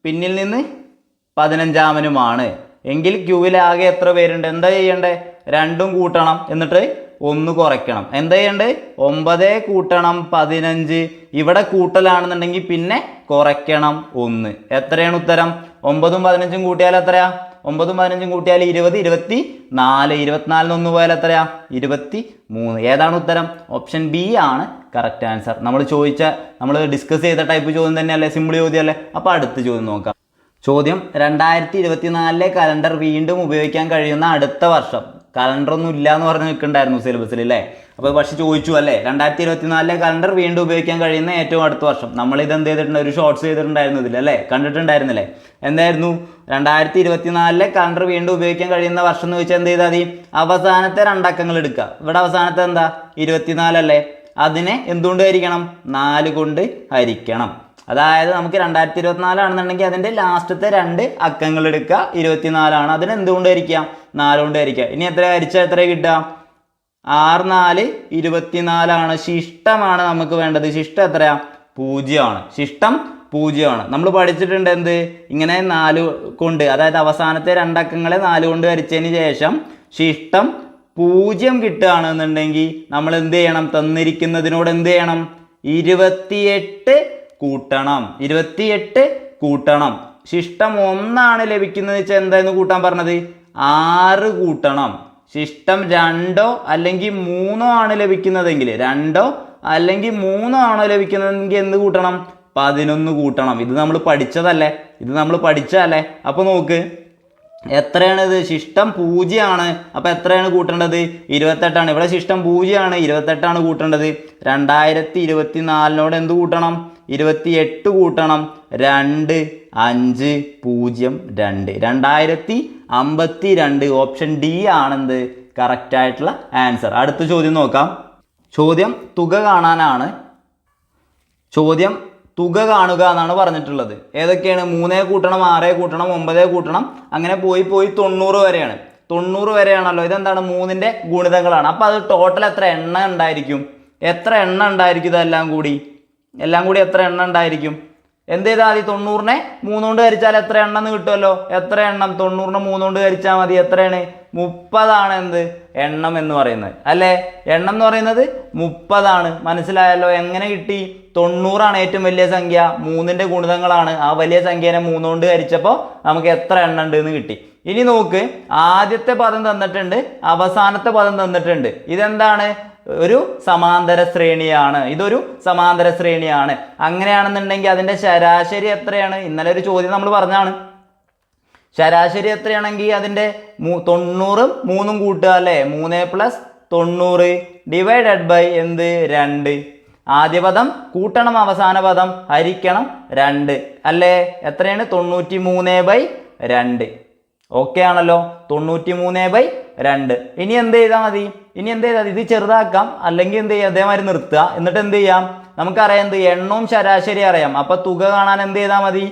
പിന്നിൽ നിന്ന് 15-ാമനുമാണ്. എങ്കിൽ ക്യൂവിൽ ആകെ എത്ര പേരുണ്ട്. എന്താ ചെയ്യണ്ടേ 2ഉം കൂട്ടണം എന്നിട്ട് 1 കുറയ്ക്കണം. എന്താ ചെയ്യണ്ടേ 9 കൂട്ടണം 15. ഇവിടെ കൂട്ടലാണെന്നുണ്ടെങ്കിൽ പിന്നെ കുറയ്ക്കണം 1. എത്രയാണ് ഉത്തരം 9ഉം 15ഉം കൂട്ടിയാൽ എത്രയാ 9ഉം 15ഉം കൂട്ടിയാൽ 20 24. 24 1 പോയാൽ എത്രയാ 23. ഏതാണ് ഉത്തരം ഓപ്ഷൻ ബി ആണ് കറക്റ്റ് ആൻസർ. നമ്മൾ ഡിസ്കസ് ചെയ്ത ടൈപ്പ് ചോദ്യം തന്നെയല്ലേ, സിമ്പിൾ ചോദ്യം അല്ലേ. അപ്പോൾ അടുത്ത ചോദ്യം നോക്കാം. ചോദ്യം 2024 കലണ്ടർ വീണ്ടും ഉപയോഗിക്കാൻ കഴിയുന്ന അടുത്ത വർഷം. കലണ്ടറൊന്നും ഇല്ല എന്ന് പറഞ്ഞ് നിൽക്കുന്നുണ്ടായിരുന്നു സിലബസിൽ അല്ലേ. അപ്പോൾ പക്ഷെ ചോദിച്ചു അല്ലേ 2024 കലണ്ടർ വീണ്ടും ഉപയോഗിക്കാൻ കഴിയുന്ന ഏറ്റവും അടുത്ത വർഷം. നമ്മളിത് എന്ത് ചെയ്തിട്ടുണ്ട് ഒരു ഷോർട്സ് ചെയ്തിട്ടുണ്ടായിരുന്നു ഇതിൽ അല്ലേ, കണ്ടിട്ടുണ്ടായിരുന്നില്ലേ. എന്തായിരുന്നു 2024 കലണ്ടർ വീണ്ടും ഉപയോഗിക്കാൻ കഴിയുന്ന വർഷം എന്ന് ചോദിച്ചാൽ എന്ത് ചെയ്താൽ മതി അവസാനത്തെ 2 അക്കങ്ങൾ എടുക്കുക. ഇവിടെ അവസാനത്തെ എന്താ 24 അല്ലേ. അതിനെ എന്തുകൊണ്ട് ഹരിക്കണം? 4 കൊണ്ട് ഹരിക്കണം. അതായത് നമുക്ക് 2024 ആണെന്നുണ്ടെങ്കിൽ അതിൻ്റെ ലാസ്റ്റത്തെ 2 അക്കങ്ങൾ എടുക്കുക, 24 അതിന് എന്തുകൊണ്ട് ഹരിക്കാം? 4 കൊണ്ട് ഹരിക്കുക. ഇനി എത്ര ഹരിച്ചാൽ എത്ര കിട്ടുക? 6 4 24 ശിഷ്ടമാണ് നമുക്ക് വേണ്ടത്. ശിഷ്ടം എത്രയാ? 0 ശിഷ്ടം 0 നമ്മൾ പഠിച്ചിട്ടുണ്ട് എന്ത്? ഇങ്ങനെ 4 കൊണ്ട്, അതായത് അവസാനത്തെ 2 അക്കങ്ങളെ 4 കൊണ്ട് ഹരിച്ചതിന് ശേഷം ശിഷ്ടം 0 കിട്ടുകയാണെന്നുണ്ടെങ്കിൽ നമ്മൾ എന്ത് ചെയ്യണം? തന്നിരിക്കുന്നതിനോട് എന്ത് ചെയ്യണം? 28 കൂട്ടണം. 28 കൂട്ടണം. ശിഷ്ടം 1 ലഭിക്കുന്നത് വെച്ചാൽ എന്തായിരുന്നു കൂട്ടാൻ പറഞ്ഞത്? 6 കൂട്ടണം. ശിഷ്ടം 2 അല്ലെങ്കിൽ 3 ആണ് ലഭിക്കുന്നതെങ്കിൽ, 2 അല്ലെങ്കിൽ 3 ലഭിക്കുന്നതെങ്കിൽ എന്ത് കൂട്ടണം? 11 കൂട്ടണം. ഇത് നമ്മൾ പഠിച്ചതല്ലേ? അപ്പോൾ നോക്ക്, എത്രയാണ് ഇത്? ശിഷ്ടം 0 അപ്പോൾ എത്രയാണ് കൂട്ടേണ്ടത്? 28 ഇവിടെ ശിഷ്ടം 0 28 കൂട്ടേണ്ടത്. 2024 എന്ത് കൂട്ടണം? 28 കൂട്ടണം. 2 5 0 2 2052. ഓപ്ഷൻ ഡി ആണെന്ത് കറക്റ്റ് ആയിട്ടുള്ള ആൻസർ. അടുത്ത ചോദ്യം നോക്കാം. ചോദ്യം തുക കാണാനാണ്. ചോദ്യം തുക കാണുക എന്നാണ് പറഞ്ഞിട്ടുള്ളത്. ഏതൊക്കെയാണ്? 3 കൂട്ടണം, 6 കൂട്ടണം, 9 കൂട്ടണം, അങ്ങനെ പോയി 90 വരെയാണ്. 90 വരെയാണല്ലോ. ഇതെന്താണ്? 3ന്റെ ഗുണിതങ്ങളാണ്. അപ്പോൾ അത് ടോട്ടൽ എത്ര എണ്ണം ഉണ്ടായിരിക്കും? ഇതെല്ലാം കൂടി എത്ര എണ്ണം ഉണ്ടായിരിക്കും? എന്ത് ചെയ്താൽ മതി? 90നെ 3 കൊണ്ട് ഹരിച്ചാൽ എത്ര എണ്ണം എന്ന് കിട്ടുമല്ലോ. എത്ര എണ്ണം? 90നെ 3 കൊണ്ട് ഹരിച്ചാൽ മതി. എത്രയാണ്? 30 എന്ത് എണ്ണം എന്ന് പറയുന്നത് അല്ലേ? എണ്ണം എന്ന് പറയുന്നത് 30. മനസ്സിലായല്ലോ? എങ്ങനെ കിട്ടി? 90 ഏറ്റവും വലിയ സംഖ്യ, 3ന്റെ ഗുണിതങ്ങളാണ്. ആ വലിയ സംഖ്യനെ 3 കൊണ്ട് ഹരിച്ചപ്പോൾ നമുക്ക് എത്ര എണ്ണം ഉണ്ട് എന്ന് കിട്ടി. ഇനി നോക്ക്, ആദ്യത്തെ പദം തന്നിട്ടുണ്ട്, അവസാനത്തെ പദം തന്നിട്ടുണ്ട്. ഇതെന്താണ്? ഒരു സമാന്തര ശ്രേണിയാണ്. ഇതൊരു സമാന്തര ശ്രേണിയാണ്. അങ്ങനെയാണെന്നുണ്ടെങ്കിൽ അതിൻ്റെ ശരാശരി എത്രയാണ്? ഇന്നലെ ഒരു ചോദ്യം നമ്മൾ പറഞ്ഞാണ്. ശരാശരി എത്രയാണെങ്കിൽ അതിൻ്റെ 90 3 കൂട്ടുക അല്ലേ? 3 + 90 ഡിവൈഡഡ് ബൈ എന്ത്? 2. ആദ്യ പദം കൂട്ടണം, അവസാന പദം ഹരിക്കണം 2 അല്ലേ? എത്രയാണ്? 93/2. ഓക്കെ ആണല്ലോ? 93/2. ഇനി എന്ത് ചെയ്താൽ മതി? ഇത് ചെറുതാക്കാം, അല്ലെങ്കിൽ എന്ത് ചെയ്യാം? അതേമാതിരി നിർത്തുക. എന്നിട്ട് എന്ത് ചെയ്യാം? നമുക്കറിയാം എന്ത്? എണ്ണവും ശരാശരി അറിയാം. അപ്പോൾ തുക കാണാൻ എന്ത് ചെയ്താൽ മതി?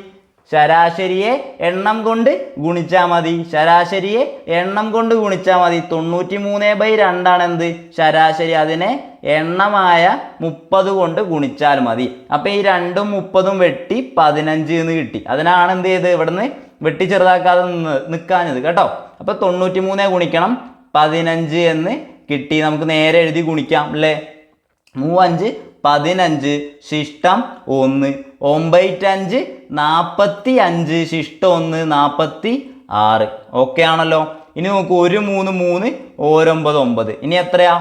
ശരാശരിയെ എണ്ണം കൊണ്ട് ഗുണിച്ചാൽ മതി. 93/2 എന്ത്? ശരാശരി. അതിനെ എണ്ണമായ 30 കൊണ്ട് ഗുണിച്ചാൽ മതി. അപ്പോൾ ഈ 2ഉം 30ഉം വെട്ടി 15 എന്ന് കിട്ടി. അതിനാണ് എന്ത് ചെയ്ത് ഇവിടുന്ന് വെട്ടി ചെറുതാക്കാതെ നിൽക്കാഞ്ഞത് കേട്ടോ. അപ്പോൾ 93 ഗുണിക്കണം 15 എന്ന് കിട്ടി. നമുക്ക് നേരെ എഴുതി ഗുണിക്കാം അല്ലേ? 3 5 15 ശിഷ്ടം 1 9 5 45 ശിഷ്ടം 1 46. ഓക്കെ ആണല്ലോ? ഇനി നോക്കൂ, 1 3 3 9 9. ഇനി എത്രയാ?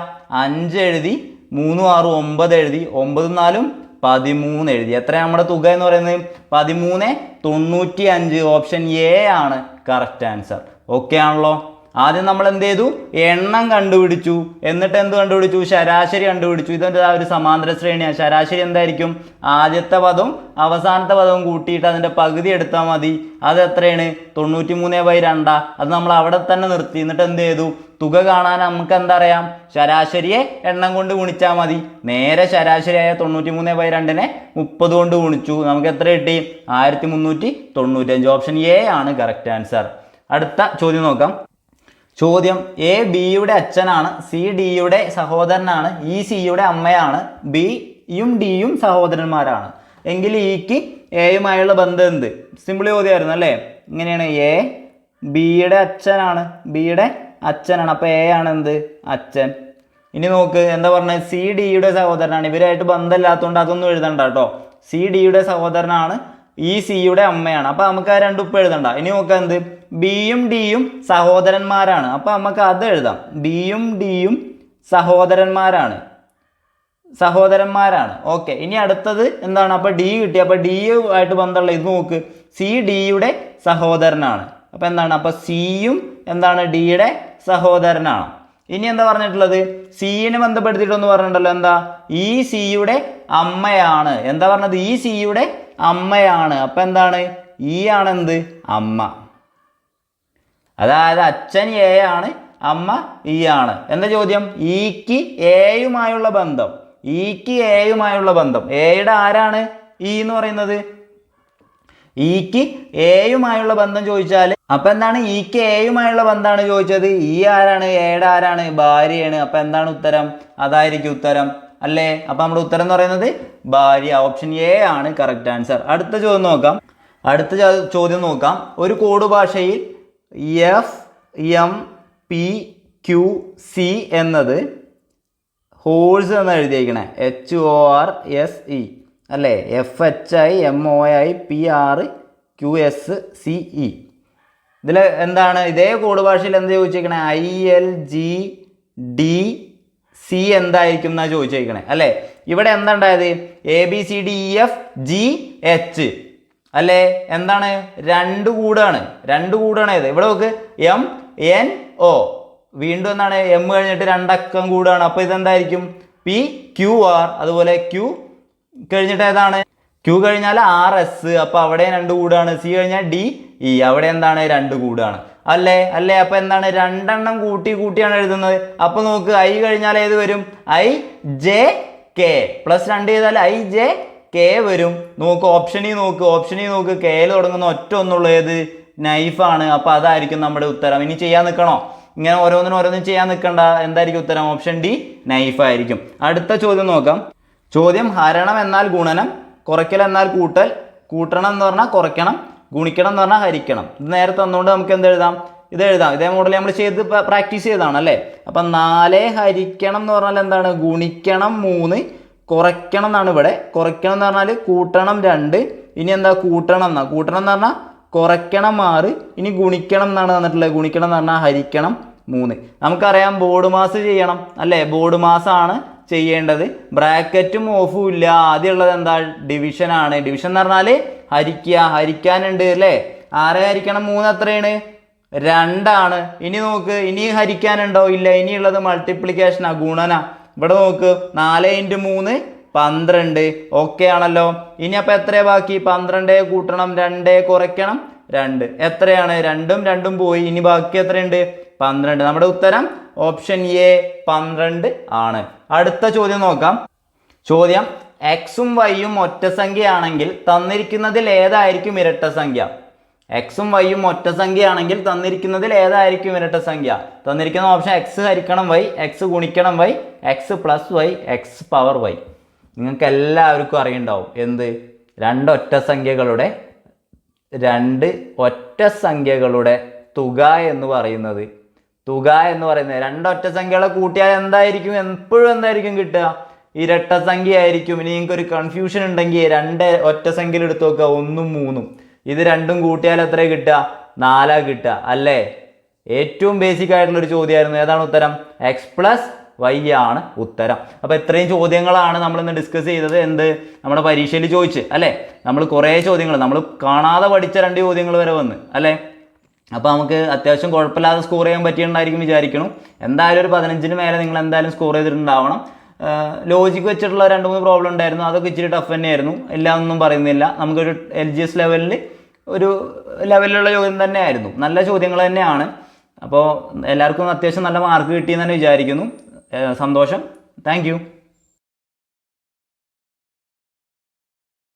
5 എഴുതി, 3 6 9 എഴുതി, 9 4 13 എഴുതി. എത്രയാണ് നമ്മുടെ തുക എന്ന് പറയുന്നത്? 1395. ഓപ്ഷൻ എ ആണ് കറക്റ്റ് ആൻസർ. ഓക്കെ ആണല്ലോ? ആദ്യം നമ്മൾ എന്ത് ചെയ്തു? എണ്ണം കണ്ടുപിടിച്ചു. എന്നിട്ട് എന്ത് കണ്ടുപിടിച്ചു? ശരാശരി കണ്ടുപിടിച്ചു. ഇതെന്താ? ഒരു സമാന്തര ശ്രേണിയാണ്. ശരാശരി എന്തായിരിക്കും? ആദ്യത്തെ പദവും അവസാനത്തെ പദവും കൂട്ടിയിട്ട് അതിൻ്റെ പകുതി എടുത്താൽ മതി. അത് എത്രയാണ്? 93/2. അത് നമ്മൾ അവിടെ തന്നെ നിർത്തി. എന്നിട്ട് എന്ത് ചെയ്തു? തുക കാണാൻ നമുക്ക് എന്താ അറിയാം? ശരാശരിയെ എണ്ണം കൊണ്ട് ഗുണിച്ചാൽ മതി. നേരെ ശരാശരിയായ 93/2നെ 30 കൊണ്ട് ഗുണിച്ചു. നമുക്ക് എത്ര കിട്ടി? 1395. ഓപ്ഷൻ എ ആണ് കറക്റ്റ് ആൻസർ. അടുത്ത ചോദ്യം നോക്കാം. ചോദ്യം: എ ബിയുടെ അച്ഛനാണ്, സി ഡിയുടെ സഹോദരനാണ്, ഇ സിയുടെ അമ്മയാണ്, ബിയും ഡിയും സഹോദരന്മാരാണ് എങ്കിൽ ഇക്ക് എയുമായുള്ള ബന്ധം എന്ത്? സിമ്പിൾ ചോദ്യമായിരുന്നു അല്ലേ? ഇങ്ങനെയാണ്: എ ബിയുടെ അച്ഛനാണ്, അപ്പോൾ എ ആണ് എന്ത്? അച്ഛൻ. ഇനി നോക്ക്, എന്താ പറഞ്ഞത്? സി ഡിയുടെ സഹോദരനാണ്. ഇവരായിട്ട് ബന്ധമില്ലാത്തതുകൊണ്ട് അതൊന്നും എഴുതണ്ട കേട്ടോ. സി ഡിയുടെ സഹോദരനാണ്, ഈ സിയുടെ അമ്മയാണ്. അപ്പോൾ നമുക്ക് ആ രണ്ടും ഇപ്പം എഴുതണ്ട. ഇനി നോക്കാം എന്ത്? ബിയും ഡിയും സഹോദരന്മാരാണ്. അപ്പോൾ നമുക്ക് അത് എഴുതാം. ബിയും ഡിയും സഹോദരന്മാരാണ്. ഓക്കെ. ഇനി അടുത്തത് എന്താണ്? അപ്പോൾ ഡി കിട്ടി. അപ്പോൾ ഡി ആയിട്ട് ബന്ധമുള്ള ഇത് നോക്ക്, സി ഡിയുടെ സഹോദരനാണ്. അപ്പോൾ എന്താണ്? അപ്പോൾ സിയും എന്താണ്? ഡിയുടെ സഹോദരനാണ്. ഇനി എന്താ പറഞ്ഞിട്ടുള്ളത്? സിനെ ബന്ധപ്പെടുത്തിയിട്ടൊന്ന് പറഞ്ഞിട്ടുണ്ടല്ലോ. എന്താ? ഈ സിയുടെ അമ്മയാണ്. എന്താ പറഞ്ഞത്? ഈ സിയുടെ അമ്മയാണ്. അപ്പം എന്താണ്? ഈ ആണെന്ത്? അമ്മ. അതായത് അച്ഛൻ എ ആണ്, അമ്മ ഇ ആണ്. എന്താ ചോദ്യം? ഇക്ക് എയുമായുള്ള ബന്ധം. ഇക്ക് എയുമായുള്ള ബന്ധം, എയുടെ ആരാണ് ഇ എന്ന് പറയുന്നത്, ഇക്ക് എയുമായുള്ള ബന്ധം ചോദിച്ചാൽ അപ്പൊ എന്താണ്, ഇക്ക് എയുമായുള്ള ബന്ധമാണ് ചോദിച്ചത്, ഈ ആരാണ്, എയുടെ ആരാണ്, ഭാര്യയാണ്. അപ്പൊ എന്താണ് ഉത്തരം, അതായിരിക്കും ഉത്തരം അല്ലേ. അപ്പൊ നമ്മുടെ ഉത്തരം എന്ന് പറയുന്നത് ഭാര്യ, ഓപ്ഷൻ എ ആണ് കറക്റ്റ് ആൻസർ. അടുത്ത ചോദ്യം നോക്കാം. ഒരു കോഡ് ഭാഷയിൽ FMPQC എന്നത് ഹോഴ്സ് എന്ന് എഴുതിയിരിക്കണേ, HORSE അല്ലേ, FHIMOIPRQSCE. ഇതിൽ എന്താണ്, ഇതേ കോഡ് ഭാഷയിൽ എന്താ ചോദിച്ചിരിക്കണേ, ILGDC എന്തായിരിക്കും എന്നാ ചോദിച്ചിരിക്കണേ അല്ലേ. ഇവിടെ എന്താ ഉണ്ടായത്, ABCDEFGH അല്ലേ, എന്താണ്, രണ്ട് കൂടാണ് ഇത്. ഇവിടെ നോക്ക് MNO, വീണ്ടും എന്താണ്, എം കഴിഞ്ഞിട്ട് രണ്ടക്കം കൂടാണ്. അപ്പൊ ഇതെന്തായിരിക്കും, PQR. അതുപോലെ Q കഴിഞ്ഞിട്ട് ഏതാണ്, Q കഴിഞ്ഞാൽ RS, അപ്പൊ അവിടെ രണ്ട് കൂടാണ്. C കഴിഞ്ഞാൽ DE, അവിടെ എന്താണ്, രണ്ട് കൂടാണ് അല്ലേ. അപ്പൊ എന്താണ്, രണ്ടെണ്ണം കൂട്ടിയാണ് എഴുതുന്നത്. അപ്പൊ നോക്ക്, I കഴിഞ്ഞാൽ ഏത് വരും, IJK പ്ലസ് 2 ചെയ്താൽ IJK വരും. നോക്ക് ഓപ്ഷനിൽ നോക്ക്, കെയിൽ തുടങ്ങുന്ന ഒറ്റ ഒന്നുള്ള ഏത്, നൈഫാണ്. അപ്പൊ അതായിരിക്കും നമ്മുടെ ഉത്തരം. ഇനി ചെയ്യാൻ നിൽക്കണോ, ഇങ്ങനെ ഓരോന്നും ചെയ്യാൻ നിൽക്കണ്ട. എന്തായിരിക്കും ഉത്തരം, ഓപ്ഷൻ ഡി നൈഫ് ആയിരിക്കും. അടുത്ത ചോദ്യം നോക്കാം. ചോദ്യം, ഹരണം എന്നാൽ ഗുണനം, കുറയ്ക്കൽ എന്നാൽ കൂട്ടൽ, കൂട്ടണം എന്ന് പറഞ്ഞാൽ കുറയ്ക്കണം, ഗുണിക്കണം എന്ന് പറഞ്ഞാൽ ഹരിക്കണം. ഇത് നേരത്തെ തന്നുകൊണ്ട് നമുക്ക് എന്ത് എഴുതാം, ഇത് എഴുതാം. ഇതേ മോഡൽ നമ്മൾ ചെയ്ത് പ്രാക്ടീസ് ചെയ്തതാണ് അല്ലേ. അപ്പം 4 ഹരിക്കണം എന്ന് പറഞ്ഞാൽ എന്താണ്, ഗുണിക്കണം 3, കുറയ്ക്കണം എന്നാണ് ഇവിടെ. കുറയ്ക്കണം എന്ന് പറഞ്ഞാൽ കൂട്ടണം 2, ഇനി എന്താ കൂട്ടണം എന്ന് പറഞ്ഞാൽ കുറയ്ക്കണം 6, ഇനി ഗുണിക്കണം എന്നാണ് തന്നിട്ടുള്ളത്. ഗുണിക്കണം എന്ന് പറഞ്ഞാൽ ഹരിക്കണം 3. നമുക്കറിയാം ബോർഡ് മാസ് ചെയ്യണം അല്ലേ, ബോർഡ് മാസാണ് ചെയ്യേണ്ടത്. ബ്രാക്കറ്റും ഓഫും ഇല്ല. ആദ്യമുള്ളത് എന്താ, ഡിവിഷൻ ആണ്. ഡിവിഷൻ എന്ന് പറഞ്ഞാൽ ഹരിക്കാനുണ്ട് അല്ലേ. 6 ഹരിക്കണം 3 എത്രയാണ്, 2 ആണ്. ഇനി നോക്ക്, ഇനി ഹരിക്കാനുണ്ടോ, ഇല്ല. ഇനിയുള്ളത് മൾട്ടിപ്ലിക്കേഷനാ, ഗുണന. ഇവിടെ നോക്ക്, 4 × 3 12. ഓക്കെ ആണല്ലോ. ഇനി അപ്പൊ എത്രയാ ബാക്കി, 12 കൂട്ടണം 2 കുറയ്ക്കണം 2, എത്രയാണ്, 2ഉം 2ഉം പോയി. ഇനി ബാക്കി എത്രയുണ്ട്, 12. നമ്മുടെ ഉത്തരം ഓപ്ഷൻ എ 12 ആണ്. അടുത്ത ചോദ്യം നോക്കാം. ചോദ്യം, എക്സും വൈയും ഒറ്റസംഖ്യയാണെങ്കിൽ തന്നിരിക്കുന്നതിൽ ഏതായിരിക്കും ഇരട്ട സംഖ്യ. എക്സും വൈയും ഒറ്റസംഖ്യയാണെങ്കിൽ തന്നിരിക്കുന്നതിൽ ഏതായിരിക്കും ഇരട്ട സംഖ്യ. തന്നിരിക്കുന്ന ഓപ്ഷൻ എക്സ് ഹരിക്കണം വൈ, എക്സ് ഗുണിക്കണം y, x plus y, x power y. നിങ്ങൾക്ക് എല്ലാവർക്കും അറിയുണ്ടാവും എന്ത്, രണ്ട് ഒറ്റ സംഖ്യകളുടെ തുക എന്ന് പറയുന്നത് രണ്ട് ഒറ്റ സംഖ്യകളെ കൂട്ടിയാൽ എന്തായിരിക്കും, എപ്പോഴും എന്തായിരിക്കും കിട്ടുക, ഇരട്ട സംഖ്യ ആയിരിക്കും. ഇനി നിങ്ങൾക്ക് ഒരു കൺഫ്യൂഷൻ ഉണ്ടെങ്കിൽ 2 ഒറ്റ സംഖ്യയിൽ എടുത്ത് നോക്കുക, 1ഉം 3ഉം. ഇത് രണ്ടും കൂട്ടിയാൽ എത്ര കിട്ടുക, 4 കിട്ടുക അല്ലേ. ഏറ്റവും ബേസിക് ആയിട്ടുള്ളൊരു ചോദ്യമായിരുന്നു. ഏതാണ് ഉത്തരം, എക്സ് പ്ലസ് വൈ ആണ് ഉത്തരം. അപ്പോൾ ഇത്രയും ചോദ്യങ്ങളാണ് നമ്മളിന്ന് ഡിസ്കസ് ചെയ്തത്. എന്ത്, നമ്മുടെ പരീക്ഷയിൽ ചോദിച്ച് അല്ലേ. നമ്മൾ കുറേ ചോദ്യങ്ങൾ നമ്മൾ കാണാതെ പഠിച്ച 2 ചോദ്യങ്ങൾ വരെ വന്ന് അല്ലേ. അപ്പോൾ നമുക്ക് അത്യാവശ്യം കുഴപ്പമില്ലാതെ സ്കോർ ചെയ്യാൻ പറ്റിയിട്ടുണ്ടായിരിക്കും വിചാരിക്കണം. എന്തായാലും ഒരു 15ന് മേലെ നിങ്ങൾ എന്തായാലും സ്കോർ ചെയ്തിട്ടുണ്ടാവണം. ലോജിക്ക് വെച്ചിട്ടുള്ള 2-3 പ്രോബ്ലം ഉണ്ടായിരുന്നു, അതൊക്കെ ഇച്ചിരി ടഫ് തന്നെയായിരുന്നു. എല്ലാം ഒന്നും പറയുന്നില്ല. നമുക്കൊരു LGS ലെവലിലുള്ള ചോദ്യം തന്നെയായിരുന്നു. നല്ല ചോദ്യങ്ങൾ തന്നെയാണ്. അപ്പോൾ എല്ലാവർക്കും അത്യാവശ്യം നല്ല മാർക്ക് കിട്ടിയെന്ന് തന്നെ വിചാരിക്കുന്നു. സന്തോഷം. Thank you.